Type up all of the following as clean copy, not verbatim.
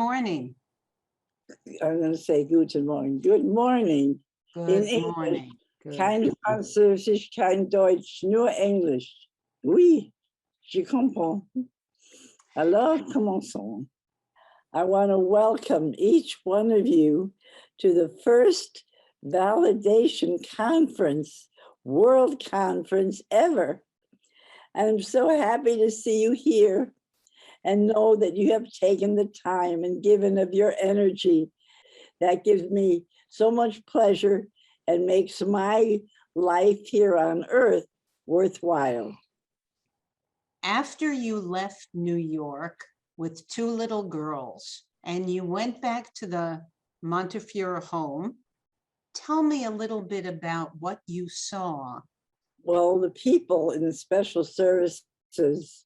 morning. I'm going to say guten Morgen. Good morning. In Good English. morning. Good. Kein Französisch, kein Deutsch, nur English. Oui, je comprends. Alors, commençons. I want to welcome each one of you to the first validation conference, world conference ever. And I'm so happy to see you here and know that you have taken the time and given of your energy. That gives me so much pleasure and makes my life here on earth worthwhile. After you left New York with two little girls and you went back to the Montefiore home, tell me a little bit about what you saw. Well, the people in the special services,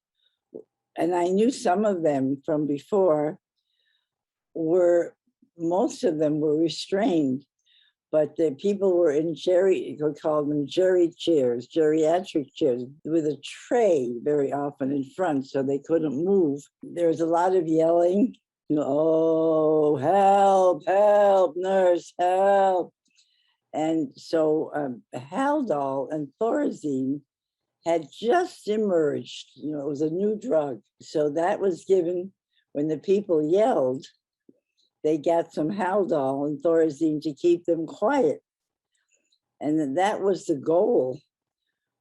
and I knew some of them from before, most of them were restrained, but the people were in we call them geriatric chairs, with a tray very often in front, so they couldn't move. There was a lot of yelling, oh, help, help, nurse, help. And so Haldol and Thorazine had just emerged. It was a new drug. So that was given when the people yelled. They got some Haldol and Thorazine to keep them quiet. And that was the goal,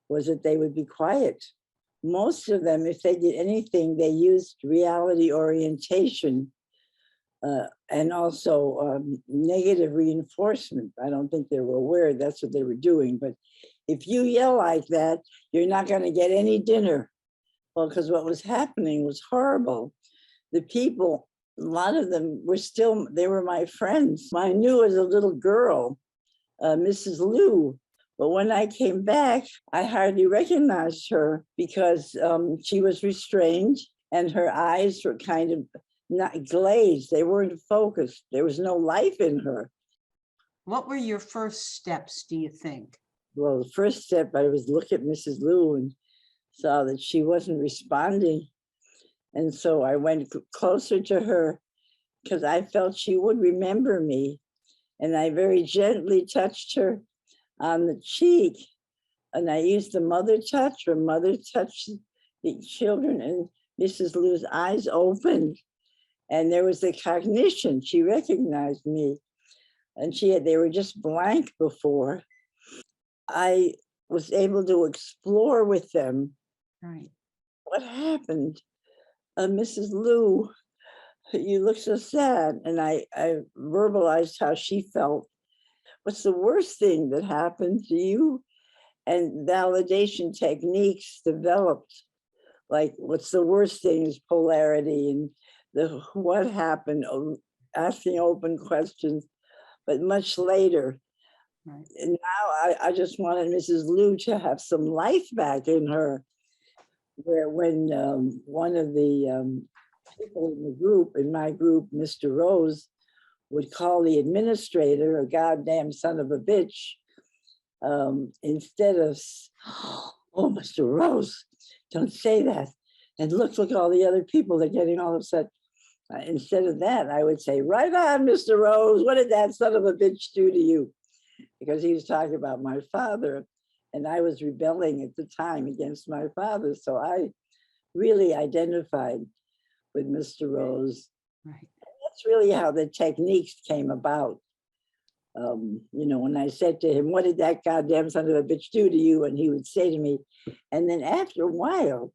was that they would be quiet. Most of them, if they did anything, they used reality orientation and also negative reinforcement. I don't think they were aware that's what they were doing. But if you yell like that, you're not going to get any dinner. Well, because what was happening was horrible. The people, a lot of them they were my friends. I knew as a little girl, Mrs. Liu, but when I came back, I hardly recognized her because she was restrained and her eyes were kind of not glazed. They weren't focused. There was no life in her. What were your first steps, do you think? Well, the first step, I was look at Mrs. Liu and saw that she wasn't responding. And so I went closer to her because I felt she would remember me. And I very gently touched her on the cheek. And I used the mother touch. Her mother touched the children, and Mrs. Liu's eyes opened. And there was the cognition. She recognized me. And they were just blank before. I was able to explore with them. Right. What happened? Mrs. Liu, you look so sad. And I verbalized how she felt. What's the worst thing that happened to you? And validation techniques developed. Like, what's the worst thing is polarity and what happened, asking open questions, but much later. Right. And now I just wanted Mrs. Liu to have some life back in her, where when one of the people in my group, Mr. Rose, would call the administrator a goddamn son of a bitch, instead of, oh, Mr. Rose, don't say that. And look, all the other people, they're getting all upset. Instead of that, I would say, right on, Mr. Rose, what did that son of a bitch do to you? Because he was talking about my father, and I was rebelling at the time against my father. So I really identified with Mr. Rose. Right. And that's really how the techniques came about. When I said to him, what did that goddamn son of a bitch do to you? And he would say to me, and then after a while,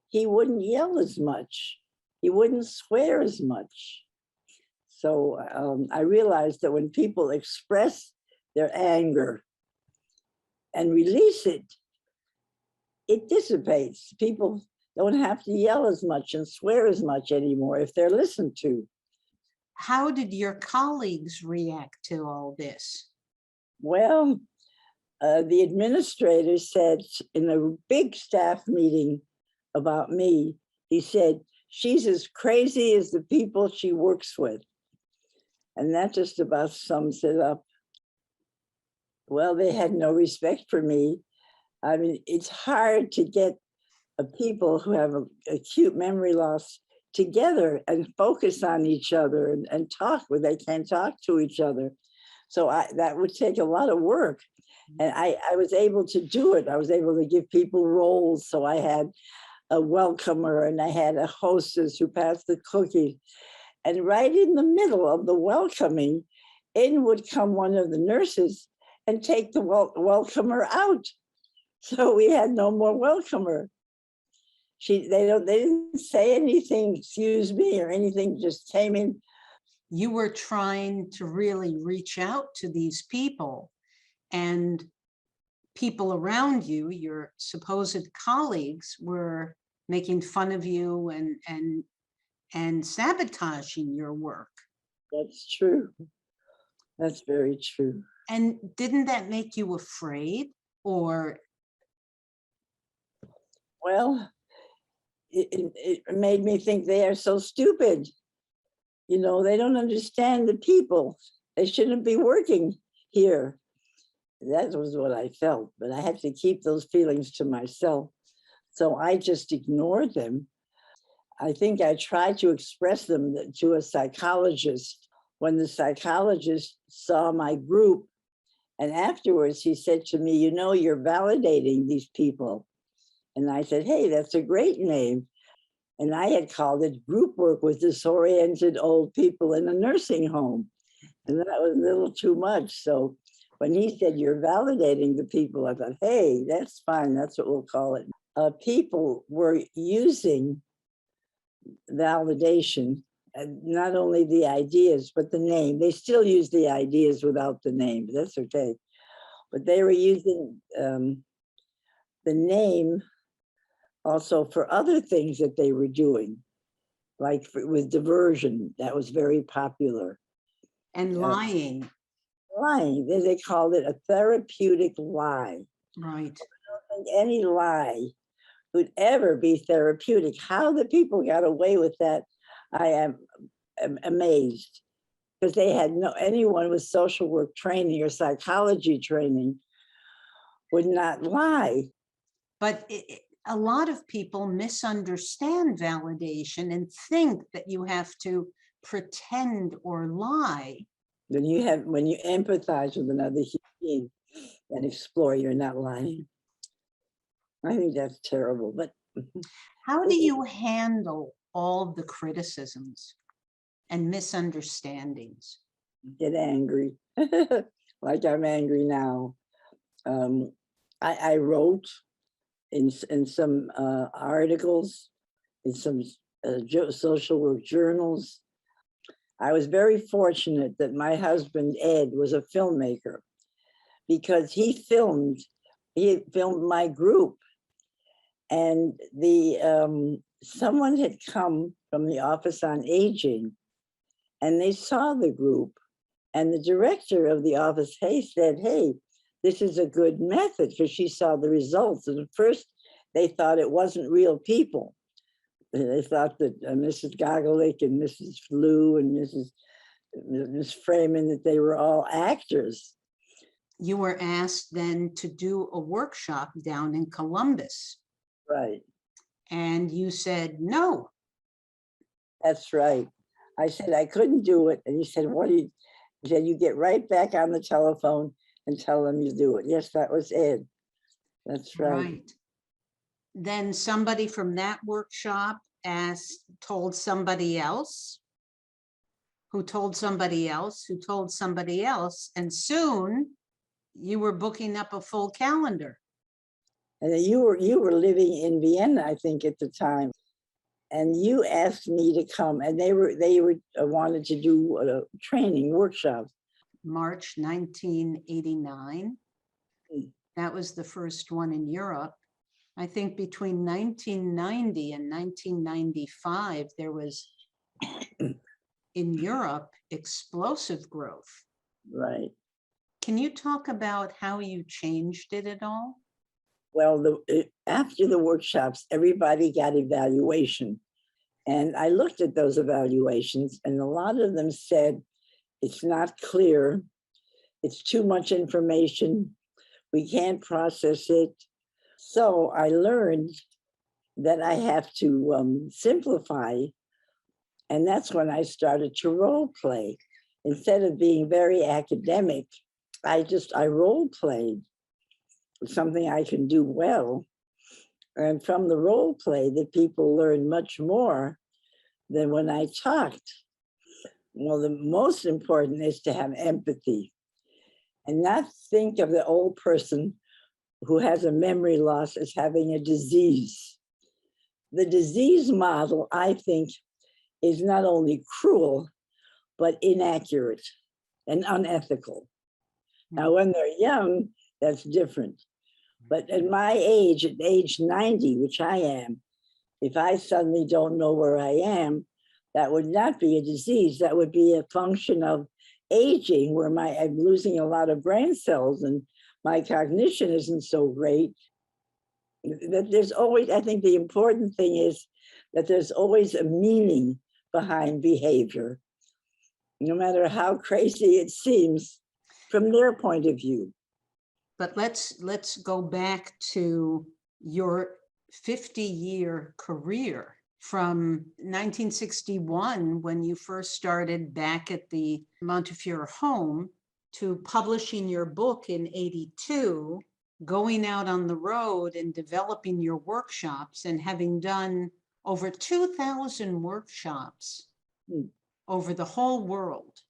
he wouldn't yell as much. He wouldn't swear as much. So I realized that when people express their anger and release it, it dissipates. People don't have to yell as much and swear as much anymore if they're listened to. How did your colleagues react to all this? Well, the administrator said in a big staff meeting about me, he said, she's as crazy as the people she works with. And that just about sums it up. Well, they had no respect for me. I mean, it's hard to get people who have acute memory loss together and focus on each other and talk where they can't talk to each other. So that would take a lot of work. And I was able to do it. I was able to give people roles. So I had a welcomer and I had a hostess who passed the cookies. And right in the middle of the welcoming, in would come one of the nurses and take the welcomer out. So we had no more welcomer. They didn't say anything, excuse me, or anything, just came in. You were trying to really reach out to these people, and people around you, your supposed colleagues, were making fun of you and sabotaging your work. That's true. That's very true. And didn't that make you afraid? Or Well, it made me think they are so stupid. You know, they don't understand the people. They shouldn't be working here. That was what I felt, but I had to keep those feelings to myself. So I just ignored them. I think I tried to express them to a psychologist. When the psychologist saw my group, and afterwards he said to me, you know, you're validating these people. And I said, hey, that's a great name. And I had called it group work with disoriented old people in a nursing home. And that was a little too much. So when he said, you're validating the people, I thought, hey, that's fine. That's what we'll call it. People were using validation, not only the ideas, but the name. They still use the ideas without the name, but that's okay. But they were using the name also for other things that they were doing, like with diversion, that was very popular. and lying. Lying, they called it a therapeutic lie. Right. I don't think any lie would ever be therapeutic. How the people got away with that, I am amazed, because they had anyone with social work training or psychology training would not lie. But a lot of people misunderstand validation and think that you have to pretend or lie. When you empathize with another human being and explore, you're not lying. I think that's terrible. But how do you handle all the criticisms and misunderstandings? Get angry, like I'm angry now. I wrote in some articles, in some social work journals. I was very fortunate that my husband, Ed, was a filmmaker, because he filmed my group. And someone had come from the Office on Aging, and they saw the group. And the director of the office, said, hey, this is a good method, because she saw the results. And at first, they thought it wasn't real people. They thought that Mrs. Gogolick and Mrs. Flew and Miss Freeman, that they were all actors. You were asked then to do a workshop down in Columbus. Right. And you said no. That's right. I said I couldn't do it. And he said, he said, you get right back on the telephone and tell them you do it. Yes, that was Ed. That's right. Right. Then somebody from that workshop told somebody else, who told somebody else, who told somebody else, and soon you were booking up a full calendar. And then you were living in Vienna, I think, at the time, and you asked me to come, and they wanted to do a training workshop. March 1989. That was the first one in Europe. I think between 1990 and 1995, there was, in Europe, explosive growth. Right. Can you talk about how you changed it at all? Well, after the workshops, everybody got evaluation. And I looked at those evaluations, and a lot of them said, it's not clear, it's too much information, we can't process it. So I learned that I have to simplify And that's when I started to role play. Instead of being very academic, I role played, something I can do well. And from the role play, the people learn much more than when I talked. Well, the most important is to have empathy and not think of the old person who has a memory loss as having a disease. The disease model, I think, is not only cruel, but inaccurate and unethical. Now, when they're young, that's different. But at my age, at age 90, which I am, if I suddenly don't know where I am, that would not be a disease. That would be a function of aging, where I'm losing a lot of brain cells and my cognition isn't so great. That there's always, I think the important thing is that there's always a meaning behind behavior, no matter how crazy it seems from their point of view. But let's go back to your 50-year career from 1961, when you first started back at the Montefiore home, to publishing your book in 82, going out on the road and developing your workshops, and having done over 2,000 workshops over the whole world.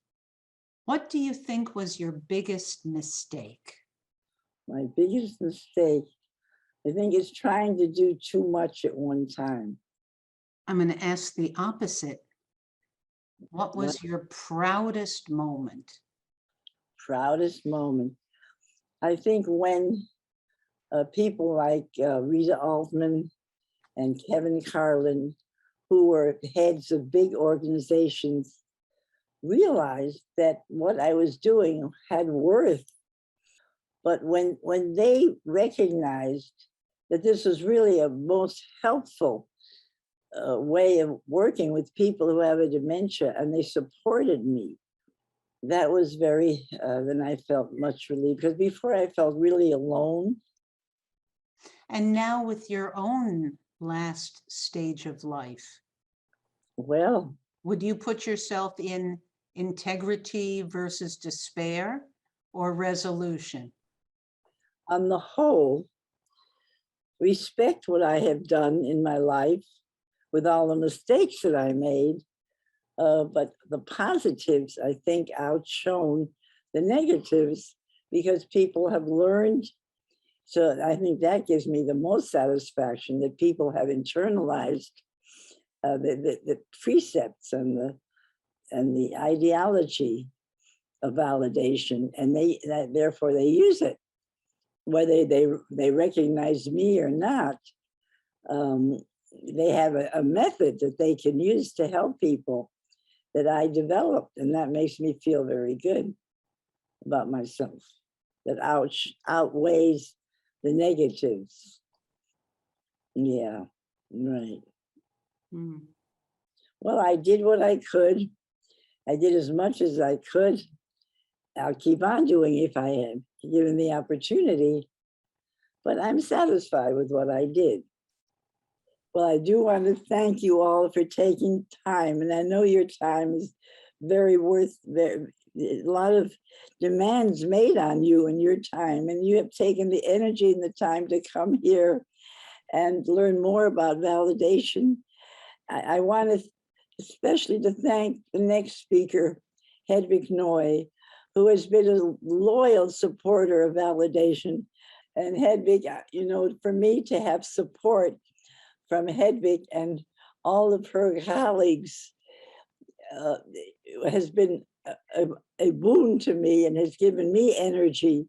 What do you think was your biggest mistake? My biggest mistake, I think, is trying to do too much at one time. I'm going to ask the opposite. What was your proudest moment? Proudest moment. I think when people like Rita Altman and Kevin Carlin, who were heads of big organizations, realized that what I was doing had worth. But when they recognized that this was really a most helpful way of working with people who have a dementia, and they supported me, that was very, then I felt much relieved, because before I felt really alone. And now with your own last stage of life, Well, would you put yourself in integrity versus despair, or resolution? on the whole, respect what I have done in my life with all the mistakes that I made. But the positives, I think, outshone the negatives, because people have learned. So I think that gives me the most satisfaction, that people have internalized the precepts and the ideology of validation, and therefore they use it, whether they recognize me or not. They have a method that they can use to help people that I developed, and that makes me feel very good about myself. That outweighs the negatives. Yeah, right. Mm. Well, I did what I could. I did as much as I could. I'll keep on doing if I am given the opportunity, but I'm satisfied with what I did. Well, I do want to thank you all for taking time, and I know your time is very worth, a lot of demands made on you and your time, and you have taken the energy and the time to come here and learn more about validation. I want to especially to thank the next speaker, Hedwig Noy, who has been a loyal supporter of validation. And Hedwig, you know, for me to have support from Hedwig and all of her colleagues has been a boon to me, and has given me energy